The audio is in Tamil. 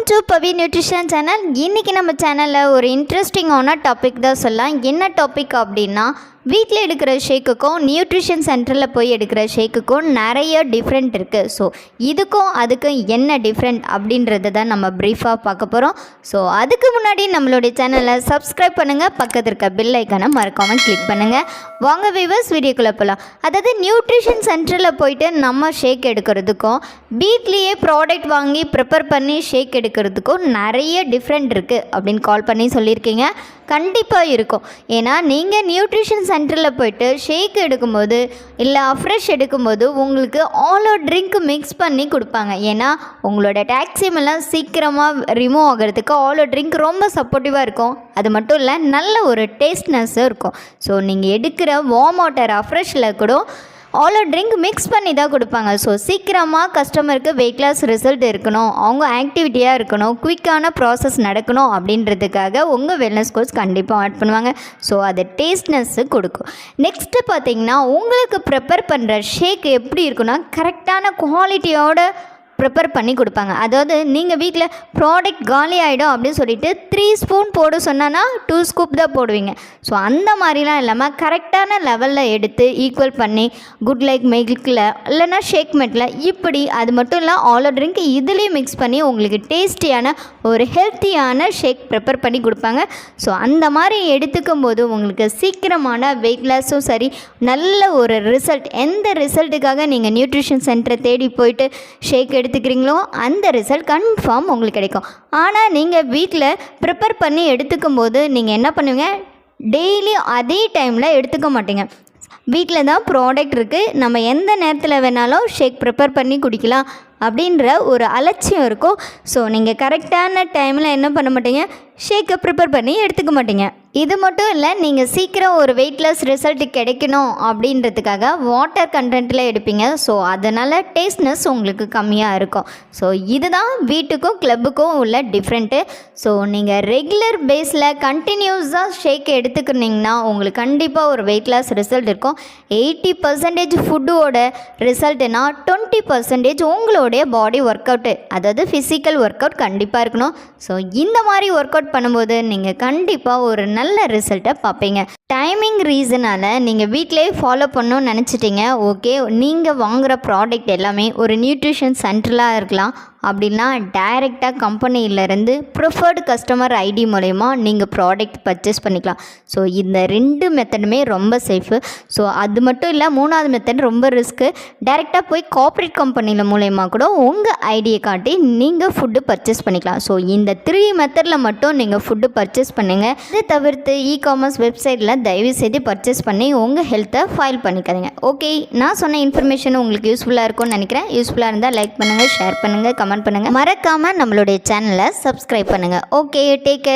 To Pavi nutrition channel. இன்றைக்கி நம்ம சேனலில் ஒரு இன்ட்ரெஸ்டிங்கான டாபிக் தான் சொல்லலாம். என்ன டாபிக் அப்படின்னா, வீட்டில் எடுக்கிற ஷேக்குக்கும் நியூட்ரிஷன் சென்டரில் போய் எடுக்கிற ஷேக்குக்கும் நிறைய டிஃப்ரெண்ட் இருக்குது. ஸோ இதுக்கும் அதுக்கும் என்ன டிஃப்ரெண்ட் அப்படின்றத தான் நம்ம ப்ரீஃபாக பார்க்க போகிறோம். ஸோ அதுக்கு முன்னாடி நம்மளுடைய சேனலை சப்ஸ்கிரைப் பண்ணுங்கள், பக்கத்தில் இருக்க பெல் ஐக்கானை மறக்காமல் கிளிக் பண்ணுங்கள். வாங்க வியூவர்ஸ், வீடியோக்குள்ளே போகலாம். அதாவது நியூட்ரிஷன் சென்டரில் போயிட்டு நம்ம ஷேக் எடுக்கிறதுக்கும் வீட்லேயே ப்ராடக்ட் வாங்கி ப்ரிப்பேர் பண்ணி ஷேக் எடுக்கிறதுக்கும் நிறைய டிஃப்ரெண்ட் இருக்குது அப்படின்னு கால் பண்ணி சொல்லியிருக்கீங்க. கண்டிப்பாக இருக்கும். ஏன்னா நீங்கள் நியூட்ரிஷன் சென்டரில் போய்ட்டு ஷேக் எடுக்கும்போது இல்லை அஃப்ரெஷ் எடுக்கும்போது உங்களுக்கு ஆல் அவுட் ட்ரிங்க் மிக்ஸ் பண்ணி கொடுப்பாங்க. ஏன்னா உங்களோட டாக்ஸியம் எல்லாம் சீக்கிரமாக ரிமூவ் ஆகிறதுக்கு ஆல் அவுட் ட்ரிங்க் ரொம்ப சப்போர்ட்டிவாக இருக்கும். அது மட்டும் இல்லை, நல்ல ஒரு டேஸ்ட்னஸும் இருக்கும். ஸோ நீங்கள் எடுக்கிற வார்ம் வாட்டர் அஃப்ரெஷில் கூட ஆல் அவுட் ட்ரிங்க் மிக்ஸ் பண்ணி தான் கொடுப்பாங்க. ஸோ சீக்கிரமாக கஸ்டமருக்கு வெயிட் லாஸ் ரிசல்ட் இருக்கணும், அவங்க ஆக்டிவிட்டியாக இருக்கணும், குயிக்கான ப்ராசஸ் நடக்கணும் அப்படின்றதுக்காக உங்கள் வெல்னஸ் கோர்ஸ் கண்டிப்பாக ஆட் பண்ணுவாங்க. ஸோ அது டேஸ்ட்னஸ்ஸு கொடுக்கும். நெக்ஸ்ட்டு பார்த்திங்கன்னா, உங்களுக்கு ப்ரிப்பேர் பண்ணுற ஷேக் எப்படி இருக்குன்னா கரெக்டான குவாலிட்டியோட ப்ரிப்பேர் பண்ணி கொடுப்பாங்க. அதாவது நீங்கள் வீட்டில் ப்ராடக்ட் காலி ஆகிடும் அப்படின்னு சொல்லிட்டு 3 ஸ்பூன் போட சொன்னா 2 ஸ்கூப் தான் போடுவீங்க. ஸோ அந்த மாதிரிலாம் இல்லாமல் கரெக்டான லெவலில் எடுத்து ஈக்குவல் பண்ணி குட் லைக் மில்கில் இல்லைன்னா ஷேக் மெட்டில் இப்படி, அது மட்டும் இல்லை ஆல் அவுட் ட்ரிங்க் இதுலேயும் மிக்ஸ் பண்ணி உங்களுக்கு டேஸ்டியான ஒரு ஹெல்த்தியான ஷேக் ப்ரிப்பேர் பண்ணி கொடுப்பாங்க. ஸோ அந்த மாதிரி எடுத்துக்கும் போது உங்களுக்கு சீக்கிரமான வெயிட் லாஸும் சரி, நல்ல ஒரு ரிசல்ட். எந்த ரிசல்ட்டுக்காக நீங்கள் நியூட்ரிஷன் சென்டரை தேடி போயிட்டு ஷேக் எடுத்துக்கிறீங்களோ அந்த ரிசல்ட் கன்ஃபார்ம் உங்களுக்கு கிடைக்கும். ஆனால் நீங்கள் வீட்டில் ப்ரிப்பேர் பண்ணி எடுத்துக்கும் போது நீங்கள் என்ன பண்ணுவீங்க, டெய்லி அதே டைமில் எடுத்துக்க மாட்டீங்க. வீட்டில் தான் ப்ராடக்ட் இருக்குது, நம்ம எந்த நேரத்தில் வேணாலும் ஷேக் ப்ரிப்பேர் பண்ணி குடிக்கலாம் அப்படின்ற ஒரு அலட்சியம் இருக்கும். ஸோ நீங்கள் கரெக்டான டைமில் என்ன பண்ண மாட்டீங்க, ஷேக்கை ப்ரிப்பேர் பண்ணி எடுத்துக்க மாட்டீங்க. இது மட்டும் இல்லை, நீங்கள் சீக்கிரம் ஒரு வெயிட் லாஸ் ரிசல்ட் கிடைக்கணும் அப்படின்றதுக்காக வாட்டர் கண்டென்ட்டில் எடுப்பீங்க. ஸோ அதனால் டேஸ்ட்னஸ் உங்களுக்கு கம்மியாக இருக்கும். ஸோ இதுதான் வீட்டுக்கும் கிளப்புக்கும் உள்ள டிஃப்ரெண்ட்டு. ஸோ நீங்கள் ரெகுலர் பேஸில் கண்டினியூஸாக ஷேக் எடுத்துக்கிட்டிங்கன்னா உங்களுக்கு கண்டிப்பாக ஒரு வெயிட் லாஸ் ரிசல்ட் இருக்கும். 80% ஃபுட்டோட ரிசல்ட்டுனா 20% உங்களுடைய பாடி ஒர்க் அவுட்டு, அதாவது ஃபிசிக்கல் ஒர்க் அவுட் கண்டிப்பாக இருக்கணும். ஸோ இந்த மாதிரி ஒர்க் அவுட் பண்ணும்போது நீங்கள் கண்டிப்பாக ஒரு நல்ல ரிசல்ட்டை பார்ப்பீங்க. டைமிங் ரீசனால் நீங்கள் வீட்டிலே ஃபாலோ பண்ணணும்னு நினச்சிட்டிங்க. ஓகே, நீங்கள் வாங்குகிற ப்ராடக்ட் எல்லாமே ஒரு நியூட்ரிஷன் சென்டராக இருக்கலாம், அப்படின்னா டைரெக்டாக கம்பெனியிலேருந்து ப்ரிஃபர்டு கஸ்டமர் ஐடி மூலயமா நீங்கள் ப்ராடக்ட் பர்ச்சேஸ் பண்ணிக்கலாம். ஸோ இந்த 2 மெத்தடுமே ரொம்ப சேஃபு. ஸோ அது மட்டும் இல்லை, 3வது மெத்தட் ரொம்ப ரிஸ்க்கு. டைரெக்டாக போய் கார்ப்பரேட் கம்பெனியில் மூலயமா கூட உங்கள் ஐடியை காட்டி நீங்கள் ஃபுட்டு பர்ச்சேஸ் பண்ணிக்கலாம். ஸோ இந்த 3 மெத்தடில் மட்டும் நீங்கள் ஃபுட்டு பர்ச்சேஸ் பண்ணுங்கள். இதை தவிர்த்து இ-காமர்ஸ் வெப்சைட்டில் தயவு செய்து பர்ச்சேஸ் பண்ணி உங்கள் ஹெல்த்தை ஃபைல் பண்ணிக்காதீங்க. ஓகே, நான் சொன்ன இன்ஃபர்மேஷன் உங்களுக்கு யூஸ்ஃபுல்லாக இருக்கும்னு நினைக்கிறேன். யூஸ்ஃபுல்லாக இருந்தால் லைக் பண்ணுங்கள், ஷேர் பண்ணுங்கள், கமெண்ட் பண்ணுங்கள். மறக்காமல் நம்மளுடைய சேனலை சப்ஸ்கிரைப் பண்ணுங்கள். Okay, take care.